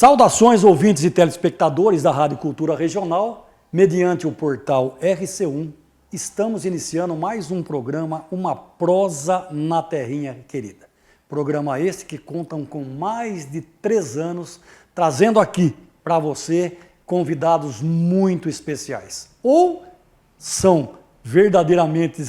Saudações, ouvintes e telespectadores da Rádio Cultura Regional. Mediante o portal RC1, estamos iniciando mais um programa, Uma Prosa na Terrinha Querida. Programa esse que conta com mais de 3 anos, trazendo aqui para você convidados muito especiais. Ou são verdadeiramente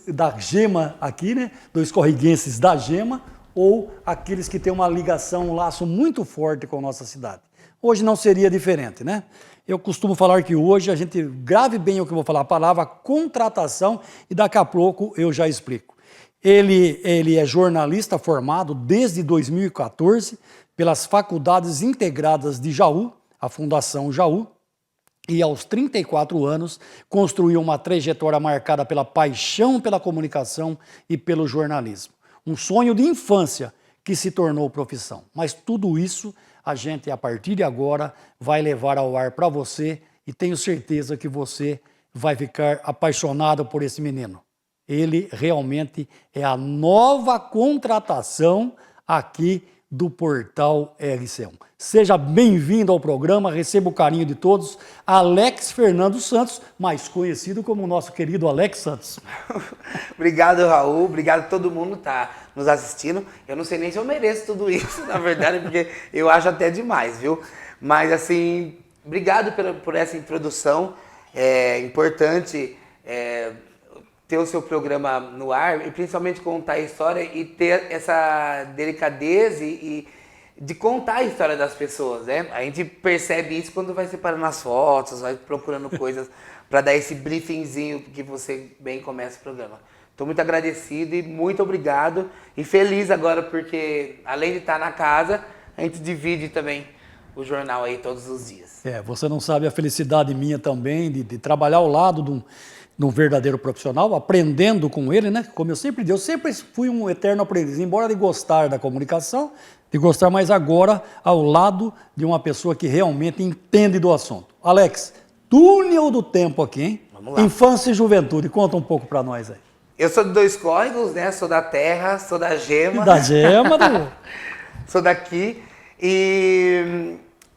da Gema aqui, né? Dos escorriguenses da Gema, ou aqueles que têm uma ligação, um laço muito forte com a nossa cidade. Hoje não seria diferente, né? Eu costumo falar que hoje a gente grave bem o que eu vou falar, a palavra contratação, e daqui a pouco eu já explico. Ele é jornalista formado desde 2014 pelas Faculdades Integradas de Jaú, a Fundação Jaú, e aos 34 anos construiu uma trajetória marcada pela paixão pela comunicação e pelo jornalismo. Um sonho de infância que se tornou profissão. Mas tudo isso a gente, a partir de agora, vai levar ao ar para você e tenho certeza que você vai ficar apaixonado por esse menino. Ele realmente é a nova contratação aqui do portal RC1. Seja bem-vindo ao programa, receba o carinho de todos, Alex Fernando Santos, mais conhecido como o nosso querido Alex Santos. Obrigado, Raul, obrigado a todo mundo que está nos assistindo. Eu não sei nem se eu mereço tudo isso, na verdade, porque eu acho até demais, viu? Mas, assim, obrigado por essa introdução. É importante ter o seu programa no ar e principalmente contar a história e ter essa delicadeza e de contar a história das pessoas, né? A gente percebe isso quando vai separando as fotos, vai procurando coisas para dar esse briefingzinho que você bem começa o programa. Estou muito agradecido e muito obrigado e feliz agora porque além de estar na casa, a gente divide também o jornal aí todos os dias. Você não sabe a felicidade minha também de trabalhar ao lado de um verdadeiro profissional, aprendendo com ele, né? Como eu sempre digo, eu sempre fui um eterno aprendiz, embora de gostar da comunicação, de gostar mais agora ao lado de uma pessoa que realmente entende do assunto. Alex, túnel do tempo aqui, hein? Vamos lá. Infância e juventude, conta um pouco para nós aí. Eu sou de Dois Córregos, né? Sou da terra, sou da Gema. Da Gema, Sou daqui e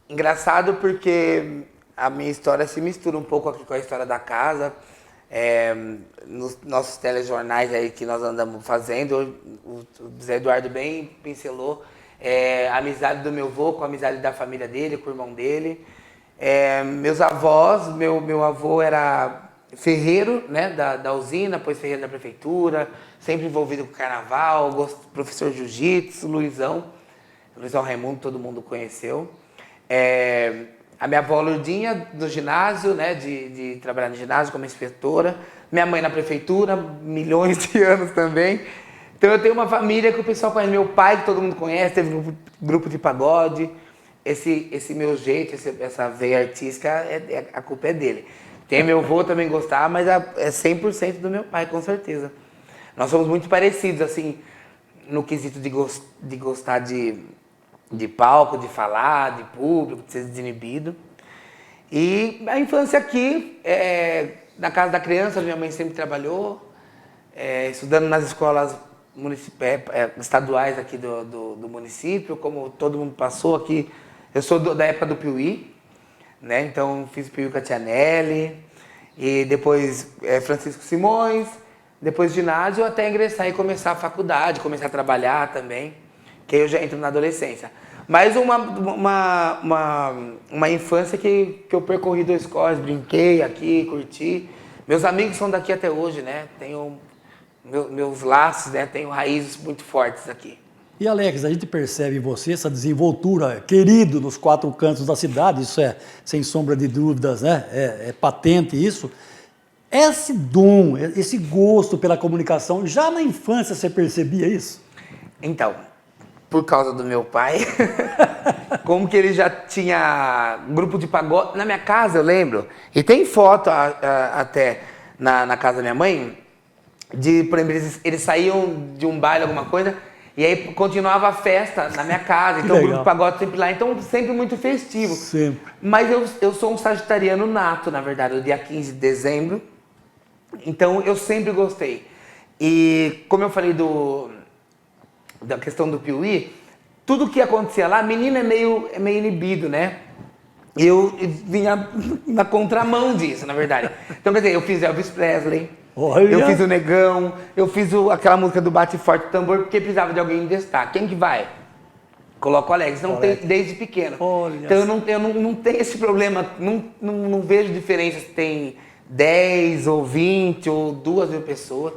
engraçado porque a minha história se mistura um pouco aqui com a história da casa. Nos nossos telejornais aí que nós andamos fazendo, o Zé Eduardo bem pincelou a amizade do meu avô com a amizade da família dele, com o irmão dele. Meus avós, meu avô era ferreiro, né, da usina, depois ferreiro da prefeitura, sempre envolvido com carnaval, professor de jiu-jitsu, Luizão Raimundo, todo mundo conheceu. A minha avó Lourdinha, do ginásio, né, de trabalhar no ginásio como inspetora. Minha mãe na prefeitura, milhões de anos também. Então eu tenho uma família que o pessoal conhece. Meu pai, que todo mundo conhece, teve um grupo de pagode. Esse meu jeito, essa veia artística, a culpa é dele. Tem meu avô também gostar, mas é 100% do meu pai, com certeza. Nós somos muito parecidos, assim, no quesito de gostar de palco, de falar, de público, de ser desinibido. E a infância aqui, na casa da criança, minha mãe sempre trabalhou, estudando nas escolas estaduais aqui do município, como todo mundo passou aqui. Eu sou da época do Piuí, né? Então fiz Piuí com a Tia Nelly, e depois Francisco Simões, depois ginásio, até ingressar e começar a faculdade, começar a trabalhar também, que aí eu já entro na adolescência. Mas uma infância que eu percorri Dois Córregos, brinquei aqui, curti. Meus amigos são daqui até hoje, né? Tenho meus laços, né? Tenho raízes muito fortes aqui. E Alex, a gente percebe em você essa desenvoltura, querido nos 4 cantos da cidade, isso é sem sombra de dúvidas, né? É patente isso. Esse dom, esse gosto pela comunicação, já na infância você percebia isso? Então, por causa do meu pai, como que ele já tinha grupo de pagode. Na minha casa, eu lembro, e tem foto até na casa da minha mãe, por exemplo, eles saíam de um baile, alguma coisa, e aí continuava a festa na minha casa, então o grupo de pagode sempre lá, então sempre muito festivo. Sempre. Mas eu sou um sagitariano nato, na verdade, no dia 15 de dezembro, então eu sempre gostei. E como eu falei da questão do Piuí, tudo que acontecia lá, menino é meio inibido, né? Eu vinha na contramão disso, na verdade. Então, quer dizer, eu fiz Elvis Presley, Olha. eu fiz o Negão, eu fiz aquela música do Bate Forte Tambor, porque precisava de alguém em destaque. Quem que vai? Coloco o Alex, não tem desde pequeno. Olha. Então eu não tenho esse problema, não vejo diferença se tem 10 ou 20 ou 2.000 pessoas.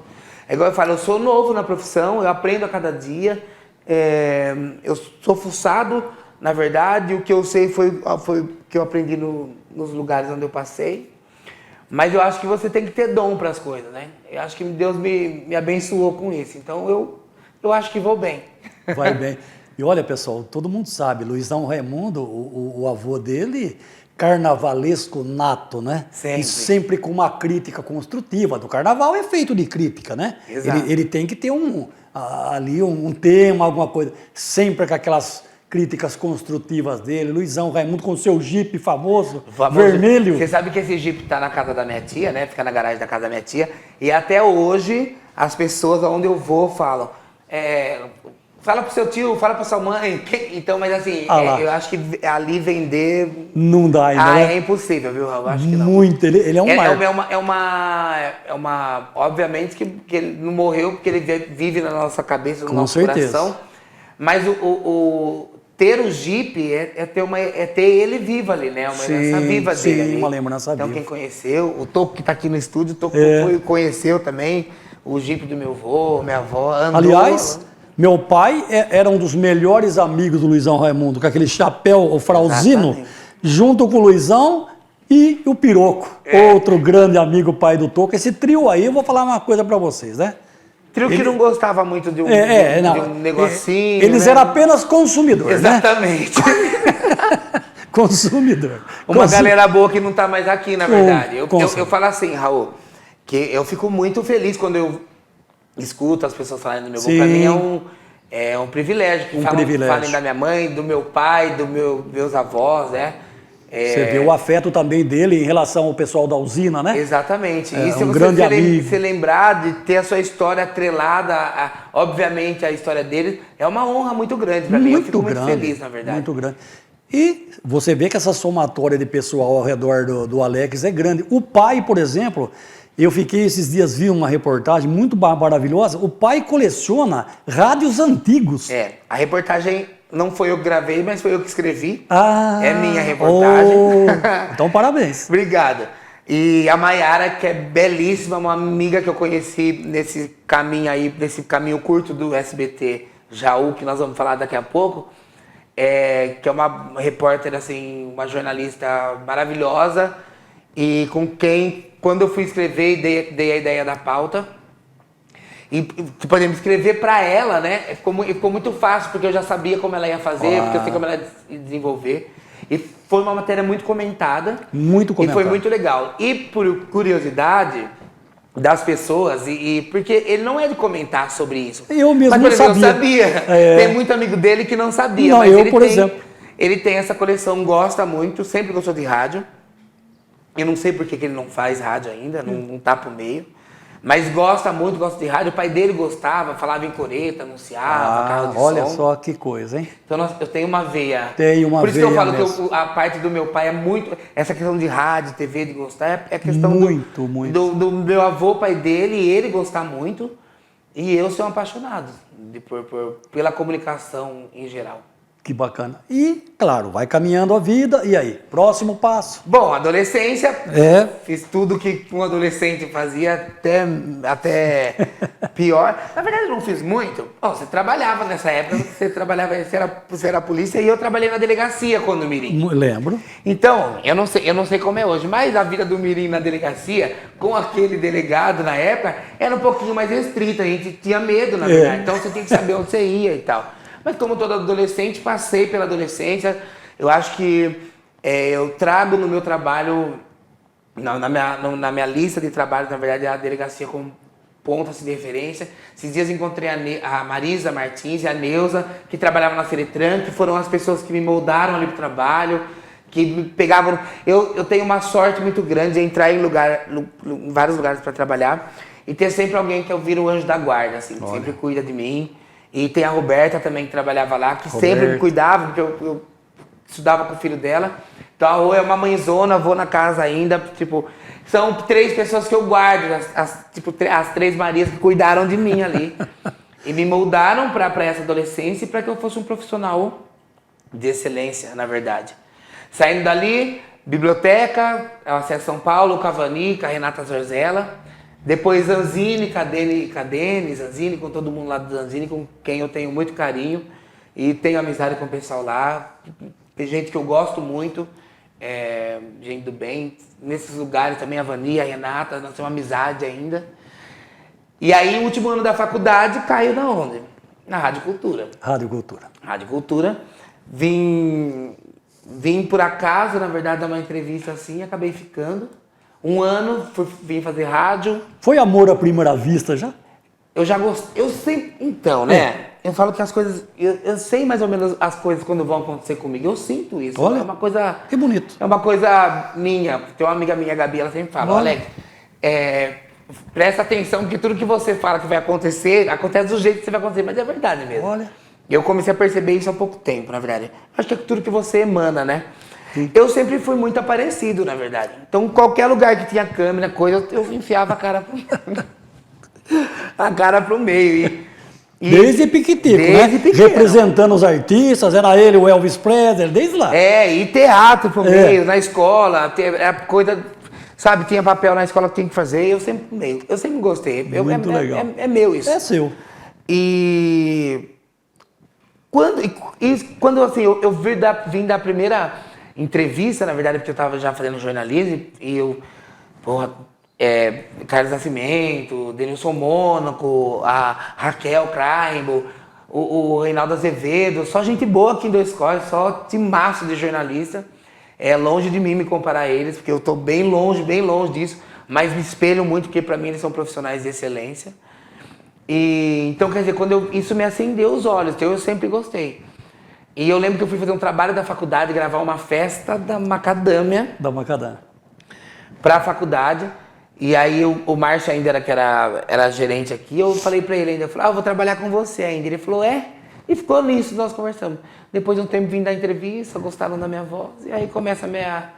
É igual eu falo, eu sou novo na profissão, eu aprendo a cada dia, eu sou fuçado, na verdade, o que eu sei foi o que eu aprendi nos lugares onde eu passei. Mas eu acho que você tem que ter dom para as coisas, né? Eu acho que Deus me abençoou com isso, então eu acho que vou bem. Vai bem. E olha, pessoal, todo mundo sabe, Luizão Raimundo, o avô dele, carnavalesco nato, né? Sempre. E sempre com uma crítica construtiva. Do carnaval é feito de crítica, né? Exato. Ele tem que ter ali um tema, alguma coisa. Sempre com aquelas críticas construtivas dele. Luizão Raimundo com o seu Jeep famoso, vermelho. Você sabe que esse Jeep tá na casa da minha tia, né? Fica na garagem da casa da minha tia. E até hoje, as pessoas onde eu vou falam... Fala pro seu tio, fala pra sua mãe. Então, mas assim, eu acho que ali vender... Não dá ainda, né? É impossível, viu? Eu acho que não. Muito, ele é um marco. Obviamente que ele não morreu porque ele vive na nossa cabeça, no nosso coração. Mas ter o Jeep é ter ele vivo ali, né? Uma lembrança viva dele ali. Uma lembrança viva. Então, quem conheceu, o Toco que tá aqui no estúdio, o Toco conheceu também o Jeep do meu avô, minha avó, andou. Aliás... Meu pai era um dos melhores amigos do Luizão Raimundo, com aquele chapéu, o fralzino, junto com o Luizão e o Piroco, outro grande amigo, pai do Toco. Esse trio aí, eu vou falar uma coisa pra vocês, né? Trio que não gostava muito de um negocinho. Eles eram apenas consumidores, Exatamente. Né? Consumidor. Uma galera boa que não tá mais aqui, na verdade. Eu falo assim, Raul, que eu fico muito feliz quando eu escuto as pessoas falando do meu avô. Pra mim é um privilégio. Que falem da minha mãe, do meu pai, dos meus avós, né? Você vê o afeto também dele em relação ao pessoal da usina, né? Exatamente. E se você se lembrar de ter a sua história atrelada, obviamente, à história dele, é uma honra muito grande pra mim. Eu fico muito feliz, na verdade. Muito grande. E você vê que essa somatória de pessoal ao redor do Alex é grande. O pai, por exemplo... Eu fiquei esses dias, vi uma reportagem muito maravilhosa. O pai coleciona rádios antigos. A reportagem não foi eu que gravei, mas foi eu que escrevi. É minha reportagem. Então, parabéns. Obrigado. E a Maiara, que é belíssima, uma amiga que eu conheci nesse caminho aí, nesse caminho curto do SBT Jaú, que nós vamos falar daqui a pouco, que é uma repórter, assim, uma jornalista maravilhosa, e com quem... Quando eu fui escrever, dei a ideia da pauta. E podemos escrever para ela, né? Ficou muito fácil, porque eu já sabia como ela ia fazer, porque eu sei como ela ia desenvolver. E foi uma matéria muito comentada. Muito comentada. E foi muito legal. E por curiosidade das pessoas, porque ele não é de comentar sobre isso. Eu mesmo mas, por exemplo, eu sabia. Tem muito amigo dele que não sabia. Não, mas eu, por exemplo. Ele tem essa coleção, gosta muito, sempre gostou de rádio. Eu não sei por que ele não faz rádio ainda, não tá pro meio. Mas gosta muito, gosta de rádio. O pai dele gostava, falava em coreta, anunciava, carro de som. Olha só que coisa, hein? Então eu tenho uma veia. Por isso que eu falo que a parte do meu pai é muito... Essa questão de rádio, TV, de gostar, é questão muito. Do meu avô, pai dele, e ele gostar muito. E eu sou um apaixonado pela comunicação em geral. Que bacana. E, claro, vai caminhando a vida. E aí? Próximo passo? Bom, adolescência. Fiz tudo que um adolescente fazia, até pior. Na verdade, eu não fiz muito. Você trabalhava nessa época, você era polícia, e eu trabalhei na delegacia quando o Mirim. Lembro. Então, eu não sei como é hoje, mas a vida do Mirim na delegacia, com aquele delegado na época, era um pouquinho mais restrita. A gente tinha medo, na verdade. Então, você tinha que saber onde você ia e tal. Mas como todo adolescente, passei pela adolescência. Eu acho que eu trago no meu trabalho, na minha lista de trabalho, na verdade, a delegacia como ponto de referência. Esses dias encontrei a Marisa Martins e a Neuza, que trabalhavam na Feretran, que foram as pessoas que me moldaram ali pro trabalho, que me pegavam... Eu tenho uma sorte muito grande de entrar em vários lugares para trabalhar e ter sempre alguém que eu viro o anjo da guarda, assim, que sempre cuida de mim. E tem a Roberta também que trabalhava lá, que Roberta. sempre me cuidava, porque eu estudava com o filho dela. Então a Rô é uma mãezona, vou na casa ainda, tipo, são 3 pessoas que eu guardo, as 3 Marias que cuidaram de mim ali. E me moldaram para essa adolescência e para que eu fosse um profissional de excelência, na verdade. Saindo dali, biblioteca, acesso São Paulo, Cavani, com a Renata Zorzella. Depois Zanzini, Cadene, Zanzini, com todo mundo lá do Zanzini, com quem eu tenho muito carinho. E tenho amizade com o pessoal lá. Tem gente que eu gosto muito, gente do bem. Nesses lugares também, a Vani, a Renata, nós temos uma amizade ainda. E aí, o último ano da faculdade caiu na onde? Na Rádio Cultura. Rádio Cultura. Rádio Cultura. Vim por acaso, na verdade, dar uma entrevista assim, acabei ficando. Um ano, vim fazer rádio. Foi amor à primeira vista já? Eu já gostei, eu sei, então, né? Eu falo que as coisas, eu sei mais ou menos as coisas quando vão acontecer comigo, eu sinto isso. Olha, é uma coisa... Que bonito. É uma coisa minha, tem uma amiga minha, Gabi, ela sempre fala, Olha. Alex, presta atenção que tudo que você fala que vai acontecer, acontece do jeito que você vai acontecer, mas é verdade mesmo. Olha. Eu comecei a perceber isso há pouco tempo, na verdade. Acho que é tudo que você emana, né? Sim. Eu sempre fui muito aparecido, na verdade. Então, qualquer lugar que tinha câmera, coisa, eu enfiava a cara pro meio. Desde Piquitico, desde né? pequeno. Representando os artistas, era ele, o Elvis Presley, desde lá. E teatro pro meio, na escola, coisa, sabe, tinha papel na escola que tinha que fazer, eu sempre gostei. Muito legal. É meu isso. É seu. E quando assim, eu vim da primeira entrevista, na verdade, porque eu estava já fazendo jornalismo, e eu, Carlos Nascimento, Denilson Mônaco, a Raquel Kraimbo, o Reinaldo Azevedo, só gente boa aqui em Dois Córregos, só timaço de jornalista. É longe de mim me comparar a eles, porque eu estou bem longe disso, mas me espelho muito, porque para mim eles são profissionais de excelência. E, então, quer dizer, isso me acendeu os olhos, então eu sempre gostei. E eu lembro que eu fui fazer um trabalho da faculdade, gravar uma festa da Macadâmia. Da Macadâmia. Para a faculdade. E aí o Márcio ainda era gerente aqui, eu falei para ele ainda, eu falei, eu vou trabalhar com você ainda. Ele falou, E ficou nisso, nós conversamos. Depois de um tempo vim da entrevista, gostaram da minha voz, e aí começa a minha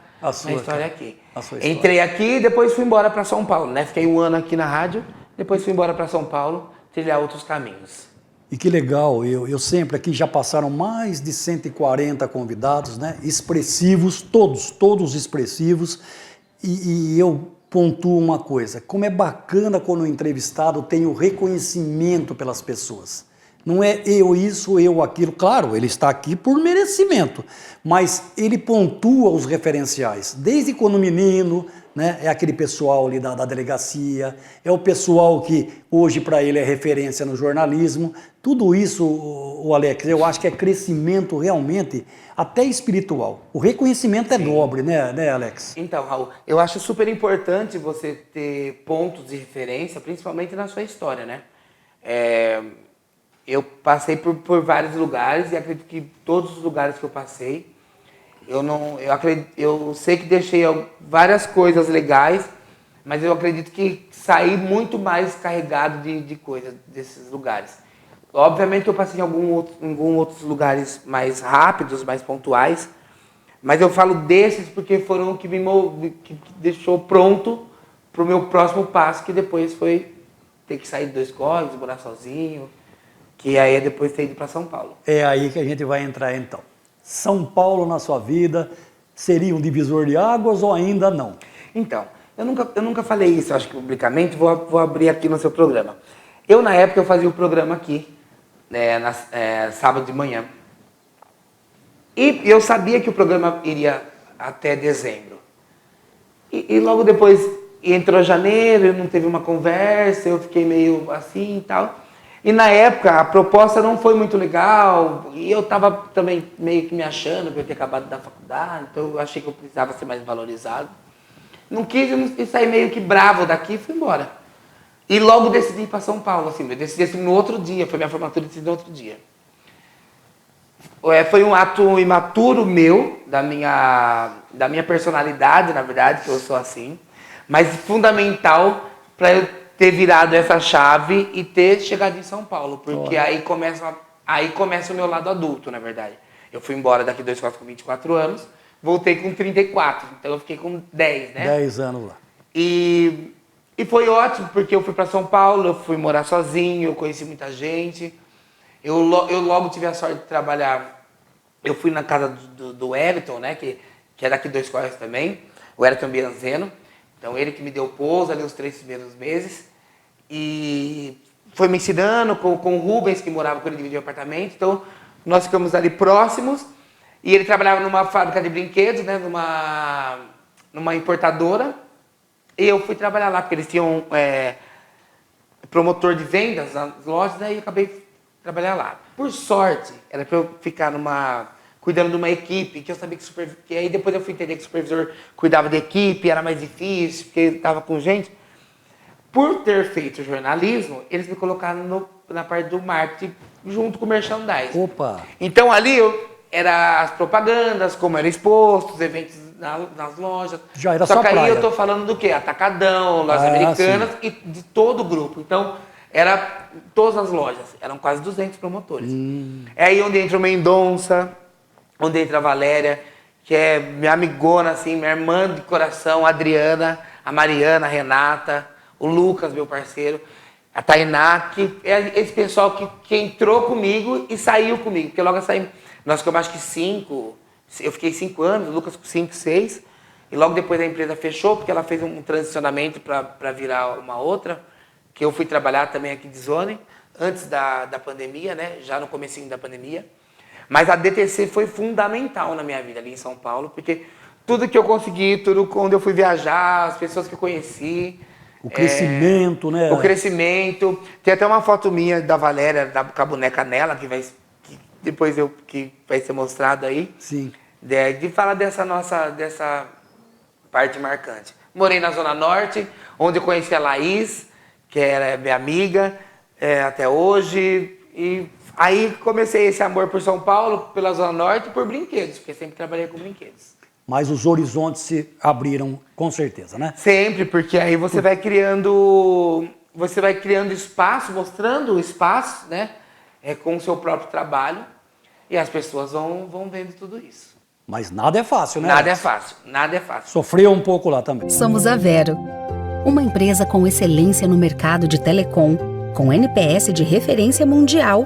história aqui. Entrei aqui e depois fui embora para São Paulo, né? Fiquei um ano aqui na rádio, depois fui embora para São Paulo, trilhar outros caminhos. E que legal, eu sempre aqui já passaram mais de 140 convidados, né? Expressivos, todos expressivos, e eu pontuo uma coisa, como é bacana quando o entrevistado tem o reconhecimento pelas pessoas. Não é eu isso, eu aquilo. Claro, ele está aqui por merecimento, mas ele pontua os referenciais. Desde quando menino, né, é aquele pessoal ali da delegacia, é o pessoal que hoje para ele é referência no jornalismo. Tudo isso, o Alex, eu acho que é crescimento realmente até espiritual. O reconhecimento é nobre, né, Alex? Então, Raul, eu acho super importante você ter pontos de referência, principalmente na sua história, né? Eu passei por vários lugares e acredito que todos os lugares que eu passei, eu sei que deixei várias coisas legais, mas eu acredito que saí muito mais carregado de coisas desses lugares. Obviamente que eu passei em alguns outros lugares mais rápidos, mais pontuais, mas eu falo desses porque foram o que que deixou pronto para o meu próximo passo, que depois foi ter que sair de Dois Córregos, morar sozinho, que aí é depois ter ido para São Paulo. É aí que a gente vai entrar então. São Paulo na sua vida seria um divisor de águas ou ainda não? Então, eu nunca falei isso, acho que publicamente, vou abrir aqui no seu programa. Eu, na época, eu fazia o programa aqui, sábado de manhã. E eu sabia que o programa iria até dezembro. E logo depois entrou janeiro, não teve uma conversa, eu fiquei meio assim e tal. E na época a proposta não foi muito legal, e eu estava também meio que me achando, porque eu tinha acabado da faculdade, então eu achei que eu precisava ser mais valorizado. Não quis e saí meio que bravo daqui e fui embora. E logo decidi ir para São Paulo, assim, eu decidi assim, no outro dia, foi minha formatura, decidi no outro dia. Foi um ato imaturo meu, da minha personalidade, na verdade, que eu sou assim, mas fundamental para eu ter virado essa chave e ter chegado em São Paulo, porque aí começa o meu lado adulto, na verdade. Eu fui embora daqui 2 com 24 anos, voltei com 34, então eu fiquei com 10, né? 10 anos lá. E foi ótimo, porque eu fui para São Paulo, eu fui morar sozinho, eu conheci muita gente. Eu logo tive a sorte de trabalhar. Eu fui na casa do Wellington, né, que é daqui 2 Correios também, o Wellington Bianzeno. Então ele que me deu pouso ali os 3 primeiros meses. E foi me ensinando com o Rubens, que morava quando ele dividia o apartamento. Então nós ficamos ali próximos. E ele trabalhava numa fábrica de brinquedos, né, numa importadora. E eu fui trabalhar lá, porque eles tinham promotor de vendas nas lojas, daí eu acabei trabalhar lá. Por sorte, era para eu ficar cuidando de uma equipe, que eu sabia que aí depois eu fui entender que o supervisor cuidava da equipe, era mais difícil, porque estava com gente. Por ter feito jornalismo, eles me colocaram na parte do marketing, junto com o merchandising. Opa! Então ali era as propagandas, como era exposto, os eventos nas lojas. Já era só só que aí praia. eu tô falando do quê? Atacadão, lojas americanas e de todo o grupo. Então, era todas as lojas. Eram quase 200 promotores. É aí onde entra o Mendonça, onde entra a Valéria, que é minha amigona, assim, minha irmã de coração, a Adriana, a Mariana, a Renata, o Lucas, meu parceiro, a Tainá, que é esse pessoal que entrou comigo e saiu comigo. Porque logo eu saí, nós ficamos acho que 5... Eu fiquei 5 anos, o Lucas com 5, 6. E logo depois a empresa fechou, porque ela fez um transicionamento para virar uma outra. Que eu fui trabalhar também aqui de Zone, antes da pandemia, né? Já no comecinho da pandemia. Mas a DTC foi fundamental na minha vida ali em São Paulo, porque tudo que eu consegui, tudo quando eu fui viajar, as pessoas que eu conheci... O crescimento, né? O crescimento. Tem até uma foto minha da Valéria, com a boneca nela, que depois que vai ser mostrado aí. Sim. De falar dessa parte marcante. Morei na Zona Norte, onde eu conheci a Laís, que era minha amiga até hoje. E aí comecei esse amor por São Paulo, pela Zona Norte e por brinquedos, porque sempre trabalhei com brinquedos. Mas os horizontes se abriram com certeza, né? Sempre, porque aí você vai criando espaço, mostrando o espaço, né? Com o seu próprio trabalho, e as pessoas vão vendo tudo isso. Mas nada é fácil, né? Nada é fácil, nada é fácil. Sofreu um pouco lá também. Somos a Vero, uma empresa com excelência no mercado de telecom, com NPS de referência mundial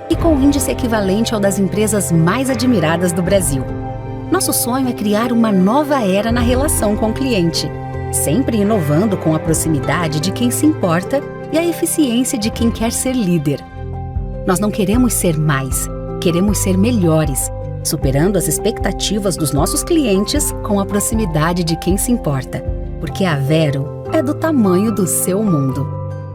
e com índice equivalente ao das empresas mais admiradas do Brasil. Nosso sonho é criar uma nova era na relação com o cliente, sempre inovando com a proximidade de quem se importa e a eficiência de quem quer ser líder. Nós não queremos ser mais, queremos ser melhores, superando as expectativas dos nossos clientes com a proximidade de quem se importa, porque a Vero é do tamanho do seu mundo.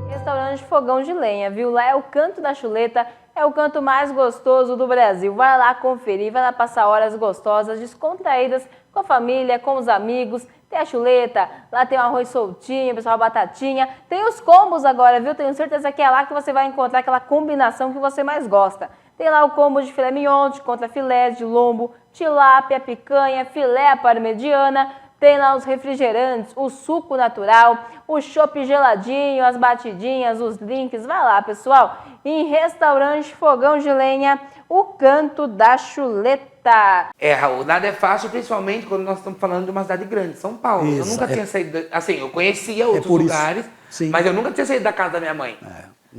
Restaurante Fogão de Lenha, viu? Lá é o Canto da Chuleta, é o canto mais gostoso do Brasil. Vai lá conferir, vai lá passar horas gostosas, descontraídas com a família, com os amigos. Tem a chuleta, lá tem o arroz soltinho, pessoal, a batatinha. Tem os combos agora, viu? Tenho certeza que é lá que você vai encontrar aquela combinação que você mais gosta. Tem lá o combo de filé mignon, de contrafilé, de lombo, tilápia, picanha, filé à parmegiana. Tem lá os refrigerantes, o suco natural, o chopp geladinho, as batidinhas, os drinks. Vai lá, pessoal. Em Restaurante Fogão de Lenha, o Canto da Chuleta. Raul, nada é fácil, principalmente quando nós estamos falando de uma cidade grande, São Paulo. Isso, eu nunca tinha saído... Assim, eu conhecia outros lugares, mas eu nunca tinha saído da casa da minha mãe.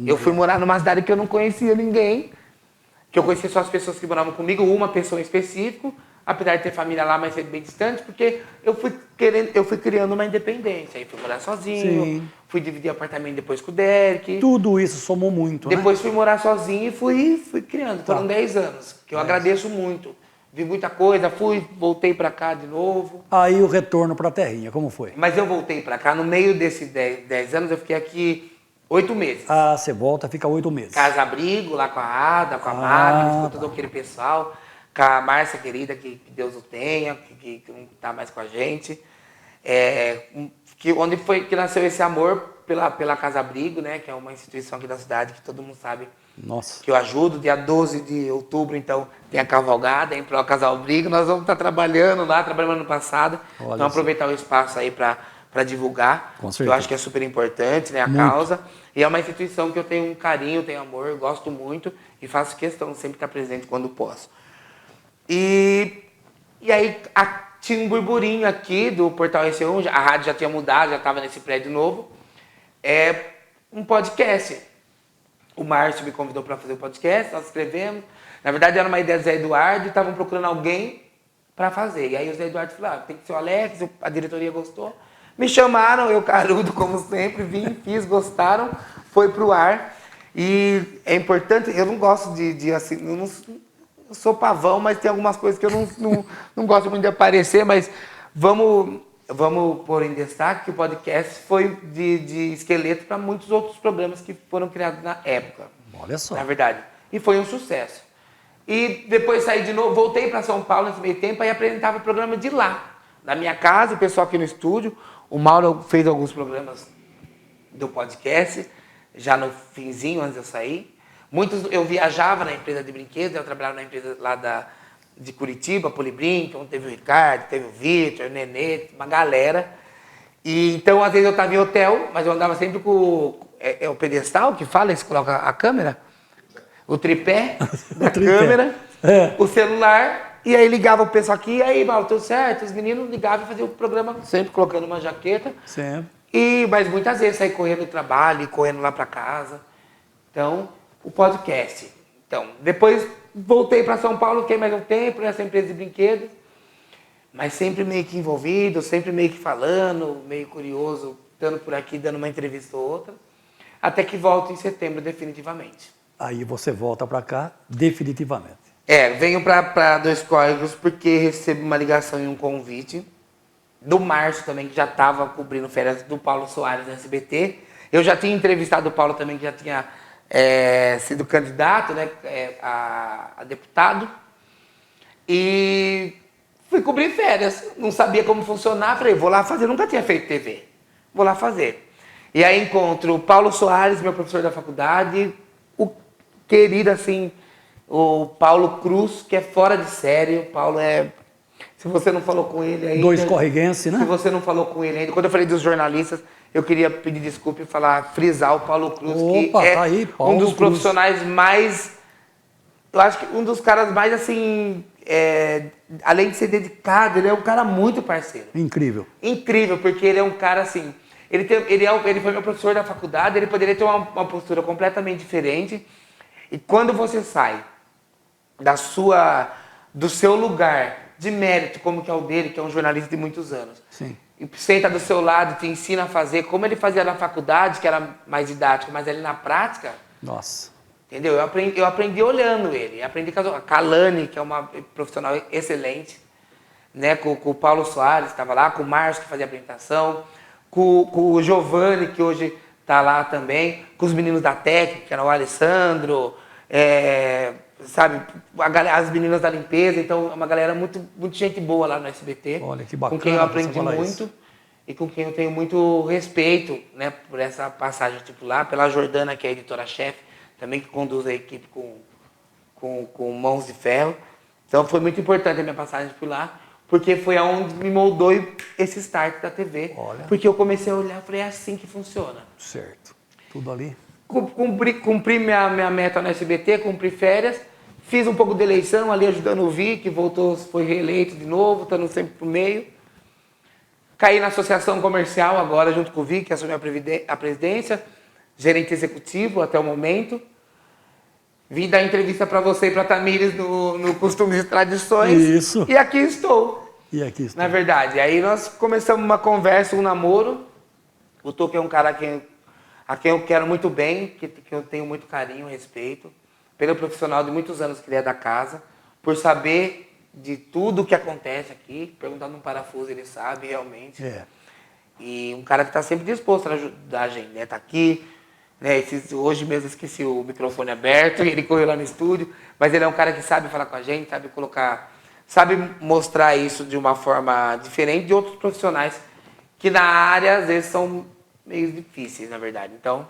Eu fui morar numa cidade que eu não conhecia ninguém, que eu conhecia só as pessoas que moravam comigo, uma pessoa em específico, apesar de ter família lá, mas ser bem distante, porque eu fui criando uma independência. Aí fui morar sozinho, fui dividir apartamento depois com o Derek. Tudo isso somou muito, Depois fui morar sozinho e fui criando. Foram 10 anos, que eu agradeço muito. Vi muita coisa, voltei pra cá de novo. Aí o retorno pra terrinha, como foi? Mas eu voltei pra cá, no meio desses 10 anos, eu fiquei aqui 8 meses. Ah, você volta, fica 8 meses. Casa-abrigo, lá com a Ada, com a Magna, com todo aquele pessoal. Com a Márcia querida, que Deus o tenha, que não está mais com a gente. Onde foi que nasceu esse amor pela Casa Abrigo, né? Que é uma instituição aqui da cidade, que todo mundo sabe. Nossa. Que eu ajudo. Dia 12 de outubro, então, tem a cavalgada em prol Casa Abrigo. Nós vamos estar trabalhando lá, trabalhando ano passado. Olha, então, aproveitar o espaço aí para para divulgar. Com Eu certeza. acho que é super importante, né, a Muito. causa. E é uma instituição que eu tenho um carinho, tenho amor, gosto muito e faço questão de sempre estar presente quando posso. E aí tinha um burburinho aqui do Portal RC1, a rádio já tinha mudado, já estava nesse prédio novo. Um podcast. O Márcio me convidou para fazer o podcast, nós escrevemos. Na verdade, era uma ideia do Zé Eduardo e estavam procurando alguém para fazer. E aí o Zé Eduardo falou, tem que ser o Alex, a diretoria gostou. Me chamaram, eu carudo, como sempre, vim, fiz, gostaram, foi pro ar. E é importante, eu não gosto de assim, eu sou pavão, mas tem algumas coisas que eu não gosto muito de aparecer, mas vamos pôr em destaque que o podcast foi de esqueleto para muitos outros programas que foram criados na época. Olha só. Na verdade. E foi um sucesso. E depois saí de novo, voltei para São Paulo nesse meio tempo e apresentava o programa de lá. Na minha casa, o pessoal aqui no estúdio. O Mauro fez alguns programas do podcast, já no finzinho, antes de eu sair. Muitos, eu viajava na empresa de brinquedos, eu trabalhava na empresa lá de Curitiba, Polibrinco, onde teve o Ricardo, teve o Vitor, o Nenê, uma galera. E então, às vezes eu estava em hotel, mas eu andava sempre com o pedestal que fala, que coloca a câmera, o tripé da câmera, o celular, e aí ligava o pessoal aqui, e aí, Mauro, tudo certo? Os meninos ligavam e faziam o programa, sempre colocando uma jaqueta. Sempre. Mas muitas vezes saí correndo do trabalho e correndo lá para casa. Então, o podcast. Então, depois voltei para São Paulo, fiquei mais um tempo nessa empresa de brinquedos, mas sempre meio que envolvido, sempre meio que falando, meio curioso, estando por aqui, dando uma entrevista ou outra, até que volto em setembro definitivamente. Aí você volta para cá definitivamente. Venho para Dois Córregos porque recebo uma ligação e um convite do Márcio também, que já estava cobrindo férias do Paulo Soares no SBT. Eu já tinha entrevistado o Paulo também, que já tinha sido candidato, né, a deputado. E fui cobrir férias. Não sabia como funcionar. Falei, vou lá fazer. Nunca tinha feito TV. Vou lá fazer. E aí encontro o Paulo Soares, meu professor da faculdade, o querido, assim, o Paulo Cruz, que é fora de série. O Paulo se você não falou com ele ainda... Dois corriguense, né? Se você não falou com ele ainda... Quando eu falei dos jornalistas, eu queria pedir desculpa e frisar o Paulo Cruz, Opa, que é tá aí, Paulo um dos Cruz. profissionais mais... Eu acho que um dos caras mais, assim... além de ser dedicado, ele é um cara muito parceiro. Incrível. Incrível, porque ele é um cara, assim... Ele foi meu professor da faculdade, ele poderia ter uma postura completamente diferente. E quando você sai do seu lugar de mérito, como que é o dele, que é um jornalista de muitos anos, Sim. e senta do seu lado, te ensina a fazer como ele fazia na faculdade, que era mais didático, mas ali na prática, Nossa. entendeu? Eu aprendi olhando ele, aprendi com a Kalani, que é uma profissional excelente, né? Com o Paulo Soares, que estava lá, com o Márcio, que fazia a apresentação, com o Giovanni, que hoje está lá também, com os meninos da técnica, que era o Alessandro, sabe, as meninas da limpeza. Então é uma galera muito, muito gente boa lá no SBT. Olha, que bacana, com quem eu você aprendi falar muito isso. e com quem eu tenho muito respeito, né, por essa passagem tipo lá, pela Jordana, que é a editora-chefe, também que conduz a equipe com mãos de ferro. Então foi muito importante a minha passagem por lá, porque foi aonde me moldou esse start da TV. Olha. Porque eu comecei a olhar e falei, é assim que funciona. Certo. Tudo ali. Cumpri minha meta no SBT, cumpri férias, fiz um pouco de eleição ali ajudando o Vic, voltou, foi reeleito de novo, estando sempre pro meio. Caí na associação comercial agora junto com o Vic, que assumiu a presidência, gerente executivo até o momento. Vim dar entrevista para você e para a Tamires no Costumes e Tradições. Isso. E aqui estou. E aqui está. Na verdade, aí nós começamos uma conversa, um namoro. O Toco é um cara a quem eu quero muito bem, que eu tenho muito carinho e respeito, pelo profissional de muitos anos que ele é da casa, por saber de tudo o que acontece aqui, perguntando um parafuso, ele sabe realmente. E um cara que está sempre disposto a ajudar a gente, né? Tá aqui, né? Hoje mesmo esqueci o microfone aberto, ele correu lá no estúdio, mas ele é um cara que sabe falar com a gente, sabe mostrar isso de uma forma diferente de outros profissionais que na área às vezes são meio difíceis, na verdade. Então,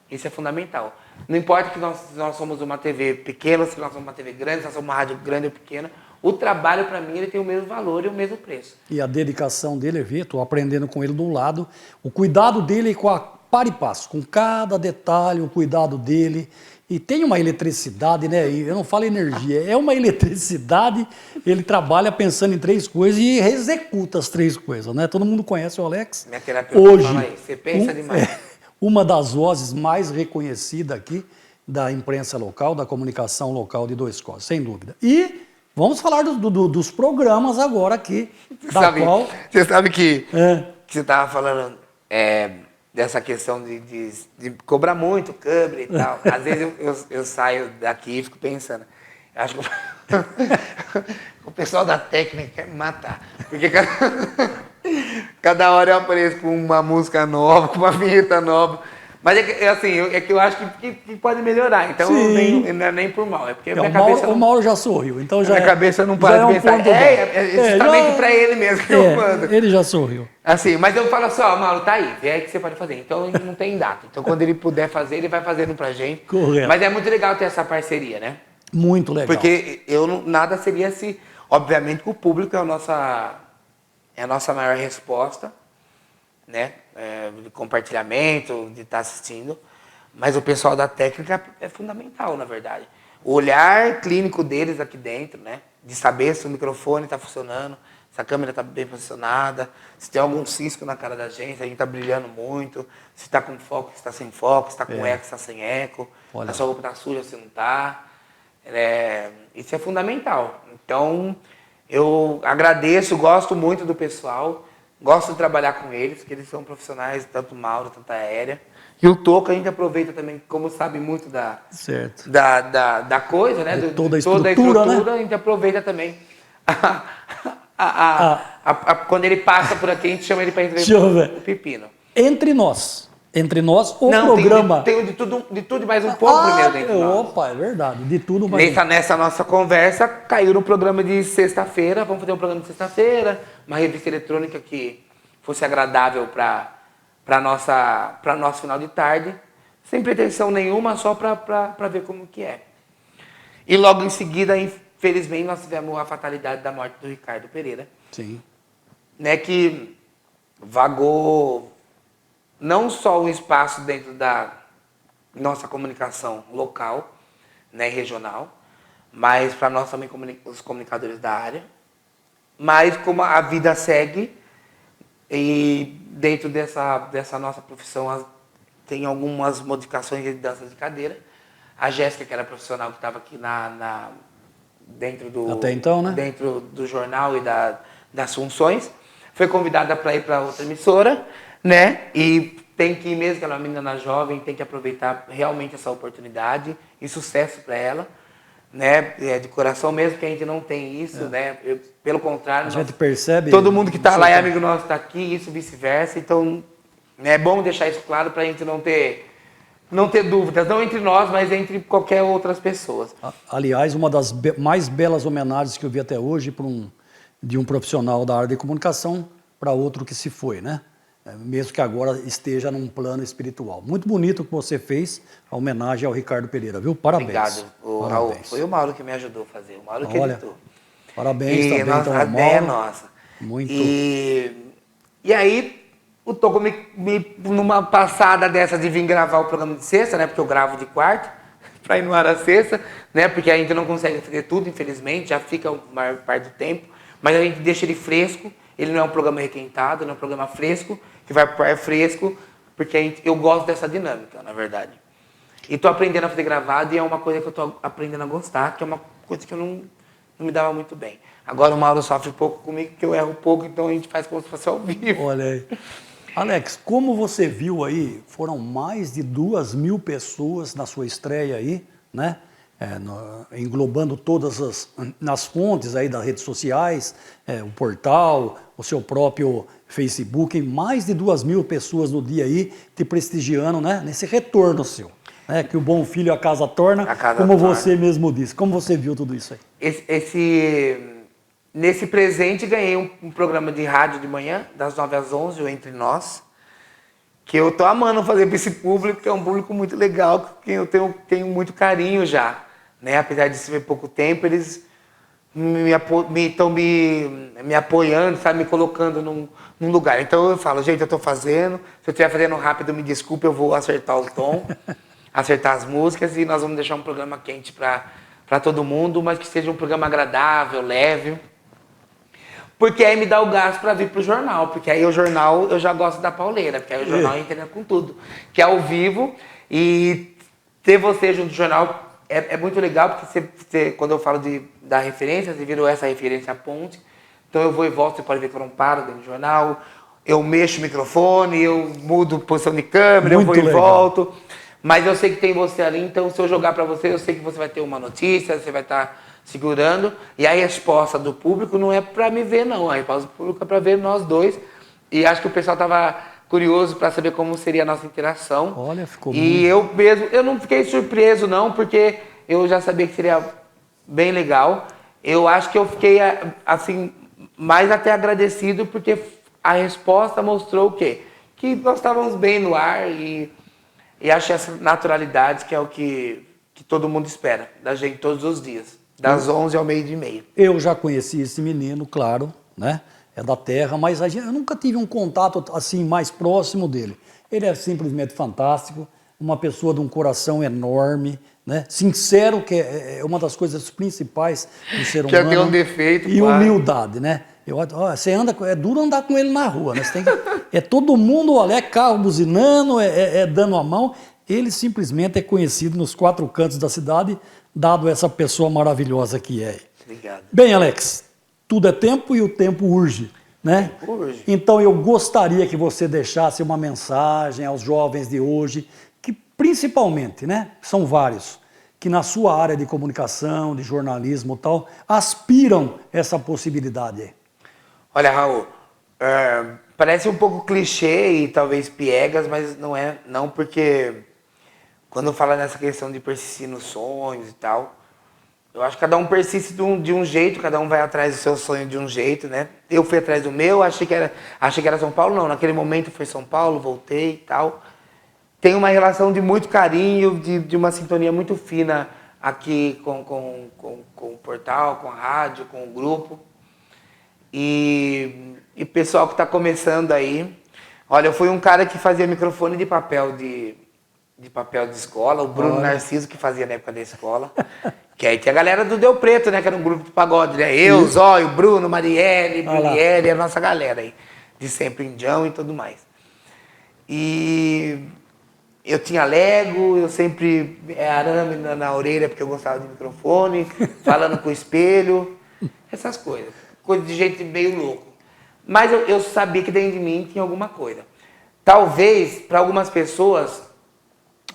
isso é fundamental. Não importa que nós somos uma TV pequena, se nós somos uma TV grande, se nós somos uma rádio grande ou pequena, o trabalho para mim ele tem o mesmo valor e o mesmo preço. E a dedicação dele, estou aprendendo com ele do lado, o cuidado dele com a par e passo, com cada detalhe, o cuidado dele. E tem uma eletricidade, né? Eu não falo energia, é uma eletricidade. Ele trabalha pensando em 3 coisas e executa as 3 coisas, né? Todo mundo conhece o Alex. Minha terapeuta Hoje, fala aí, você pensa demais. Uma das vozes mais reconhecidas aqui da imprensa local, da comunicação local de Dois Cós, sem dúvida. E vamos falar dos programas agora aqui, Você sabe que você estava falando dessa questão de cobrar muito câmera e tal. Às vezes eu saio daqui e fico pensando, acho que o pessoal da técnica quer me matar. Porque cada hora eu apareço com uma música nova, com uma vinheta nova. Mas é que eu acho que pode melhorar. Então não é nem por mal. É porque minha cabeça o Mauro já sorriu. Então já minha cabeça não para de pensar. É justamente para ele mesmo que eu mando. Ele já sorriu. Assim, mas eu falo assim, ó, Mauro, tá aí. Vê aí que você pode fazer. Então não tem data. Então quando ele puder fazer, ele vai fazendo pra gente. Correto. Mas é muito legal ter essa parceria, né? Muito legal. Porque nada seria se... Obviamente que o público é a nossa maior resposta, né? De compartilhamento, de estar assistindo. Mas o pessoal da técnica é fundamental, na verdade. O olhar clínico deles aqui dentro, né? De saber se o microfone está funcionando, se a câmera está bem posicionada, se tem algum cisco na cara da gente, se a gente está brilhando muito, se está com foco, se está sem foco, se está com eco, se está sem eco, se a sua roupa está suja, se não está. Isso é fundamental. Então, eu agradeço, gosto muito do pessoal, gosto de trabalhar com eles, porque eles são profissionais, tanto Mauro, tanto a Aérea. E o Toco a gente aproveita também, como sabe muito da coisa, né? De toda a estrutura, né? A gente aproveita também. Quando ele passa por aqui, a gente chama ele para entrevistar o Pepino. Entre nós, o programa... Tem de tudo mais um pouco primeiro dentro de nós. Opa, é verdade, de tudo mais Nessa nossa conversa, caiu no programa de sexta-feira, vamos fazer um programa de sexta-feira, uma revista eletrônica que fosse agradável para nosso final de tarde, sem pretensão nenhuma, só para ver como que é. E logo em seguida, infelizmente, nós tivemos a fatalidade da morte do Ricardo Pereira. Sim. Né, que vagou não só um espaço dentro da nossa comunicação local, né, regional, mas para nós também, os comunicadores da área. Mas como a vida segue, e dentro dessa nossa profissão tem algumas modificações de dança de cadeira. A Jéssica, que era profissional que estava aqui dentro do... Até então, né? Dentro do jornal e das funções, foi convidada para ir para outra emissora, né? E tem que ir mesmo, que ela é uma menina jovem, tem que aproveitar realmente essa oportunidade e sucesso para ela, né? De coração mesmo, que a gente não tem isso, né? Pelo contrário, a gente percebe. Todo mundo que está lá é amigo nosso, está aqui, isso vice-versa. Então, é bom deixar isso claro para a gente não ter dúvidas, não entre nós, mas entre qualquer outras pessoas. Aliás, uma das mais belas homenagens que eu vi até hoje de um profissional da área de comunicação para outro que se foi, né? Mesmo que agora esteja num plano espiritual. Muito bonito o que você fez, a homenagem ao Ricardo Pereira, viu? Parabéns. Obrigado, Raul. Foi o Mauro que me ajudou a fazer, o Mauro que editou. Parabéns também, então, a ideia é nossa. Muito. E aí, o Toco numa passada dessa de vir gravar o programa de sexta, né? Porque eu gravo de quarta, para ir no ar a sexta, né? Porque a gente não consegue fazer tudo, infelizmente, já fica a maior parte do tempo, mas a gente deixa ele fresco. Ele não é um programa requentado, não é um programa fresco, que vai para o ar fresco, porque eu gosto dessa dinâmica, na verdade. E estou aprendendo a fazer gravado e é uma coisa que eu estou aprendendo a gostar, que é uma coisa que eu não me dava muito bem. Agora o Mauro sofre pouco comigo, porque eu erro pouco, então a gente faz como se fosse ao vivo. Olha aí. Alex, como você viu aí, foram mais de 2.000 pessoas na sua estreia aí, né? Englobando todas nas fontes aí das redes sociais, o portal, o seu próprio Facebook, mais de 2.000 pessoas no dia aí te prestigiando, né? Nesse retorno seu, né? Que o bom filho a casa torna, como você mesmo disse. Como você viu tudo isso aí? Nesse presente ganhei um programa de rádio de manhã, das 9 às 11, o Entre Nós, que eu tô amando fazer para esse público, que é um público muito legal, que eu tenho muito carinho já. Né? Apesar de se ver pouco tempo, eles estão me apoiando, sabe, me colocando num lugar. Então eu falo, gente, eu estou fazendo, se eu estiver fazendo rápido, me desculpe, eu vou acertar o tom, acertar as músicas e nós vamos deixar um programa quente para todo mundo, mas que seja um programa agradável, leve. Porque aí me dá o gás para vir pro jornal, porque aí o jornal eu já gosto da pauleira, porque aí o jornal entra com tudo, que é ao vivo e ter você junto do jornal é muito legal, porque você, quando eu falo da referência, você virou essa referência ponte, então eu vou e volto, você pode ver que eu não paro dentro do jornal, eu mexo o microfone, eu mudo posição de câmera, muito eu vou legal. E volto, mas eu sei que tem você ali, então se eu jogar para você, eu sei que você vai ter uma notícia, você vai estar segurando, e a resposta do público não é para me ver não, a resposta do público é para ver nós dois, e acho que o pessoal estava curioso para saber como seria a nossa interação. Olha, ficou e muito... eu não fiquei surpreso não, porque eu já sabia que seria bem legal, eu acho que eu fiquei assim, mais até agradecido, porque a resposta mostrou o quê? Que nós estávamos bem no ar, e acho essa naturalidade que é o que todo mundo espera da gente todos os dias. Das 11 ao meio-dia. Eu já conheci esse menino, claro, né? É da terra, mas eu nunca tive um contato assim mais próximo dele. Ele é simplesmente fantástico, uma pessoa de um coração enorme, né? Sincero, que é uma das coisas principais do ser humano. Que tem um defeito, e claro. Humildade, né? Você anda, é duro andar com ele na rua, né? Você tem é todo mundo, olha, é carro buzinando, é dando a mão. Ele simplesmente é conhecido nos 4 cantos da cidade, dado essa pessoa maravilhosa que é. Obrigado. Bem, Alex, tudo é tempo e o tempo urge, né? Urge. Então eu gostaria que você deixasse uma mensagem aos jovens de hoje, que principalmente, né, são vários, que na sua área de comunicação, de jornalismo e tal, aspiram essa possibilidade aí. Olha, Raul, parece um pouco clichê e talvez piegas, mas não é, não, porque quando fala nessa questão de persistir nos sonhos e tal, eu acho que cada um persiste de um jeito, cada um vai atrás do seu sonho de um jeito, né? Eu fui atrás do meu, achei que era São Paulo, não, naquele momento foi São Paulo, voltei e tal. Tem uma relação de muito carinho, de uma sintonia muito fina aqui com o portal, com a rádio, com o grupo. E pessoal que está começando aí, olha, eu fui um cara que fazia microfone de papel de escola, o Bruno Narciso que fazia na época da escola, que aí tinha a galera do Deu Preto, né, que era um grupo de pagode, né, eu, Zóio, Bruno, Marielle, Brunielle, a nossa galera aí, de sempre Indião e tudo mais. E eu tinha Lego, eu sempre arame na orelha porque eu gostava de microfone, falando com o espelho, essas coisas de jeito meio louco. Mas eu sabia que dentro de mim tinha alguma coisa. Talvez, para algumas pessoas,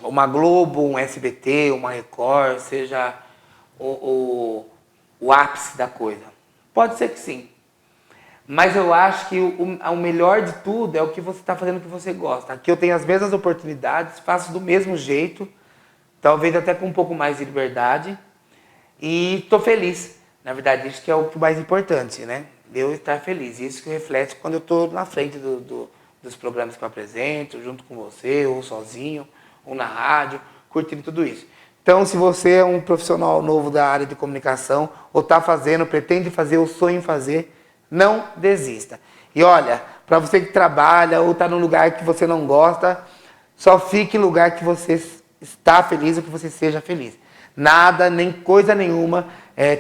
uma Globo, um SBT, uma Record, seja o ápice da coisa. Pode ser que sim. Mas eu acho que o melhor de tudo é o que você está fazendo que você gosta. Aqui eu tenho as mesmas oportunidades, faço do mesmo jeito, talvez até com um pouco mais de liberdade, e estou feliz. Na verdade, isso que é o mais importante, né? Eu estar feliz. Isso que reflete quando eu estou na frente dos programas que eu apresento, junto com você, ou sozinho, ou na rádio, curtindo tudo isso. Então, se você é um profissional novo da área de comunicação, ou está fazendo, pretende fazer, ou sonha em fazer, não desista. E olha, para você que trabalha, ou está num lugar que você não gosta, só fique em lugar que você está feliz, ou que você seja feliz. Nada, nem coisa nenhuma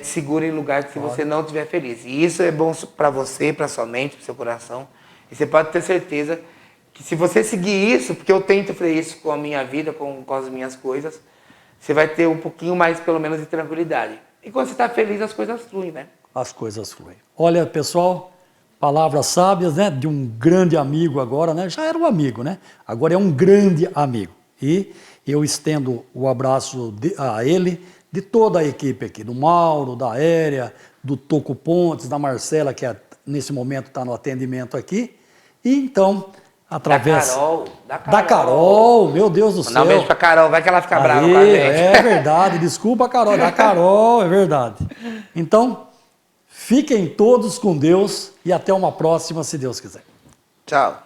te segura em lugar que você não estiver feliz. E isso é bom para você, para sua mente, para seu coração. E você pode ter certeza que se você seguir isso, porque eu tento fazer isso com a minha vida, com as minhas coisas, você vai ter um pouquinho mais, pelo menos, de tranquilidade. E quando você está feliz, as coisas fluem, né? As coisas fluem. Olha, pessoal, palavras sábias, né? De um grande amigo agora, né? Já era um amigo, né? Agora é um grande amigo. E eu estendo o abraço a ele, de toda a equipe aqui, do Mauro, da Aérea, do Toco Pontes, da Marcela, que nesse momento está no atendimento aqui. E então, através... Da Carol, meu Deus do céu. Dá um beijo pra Carol, vai que ela fica brava com a gente. É verdade, desculpa, Carol. Da Carol, é verdade. Então, fiquem todos com Deus e até uma próxima, se Deus quiser. Tchau.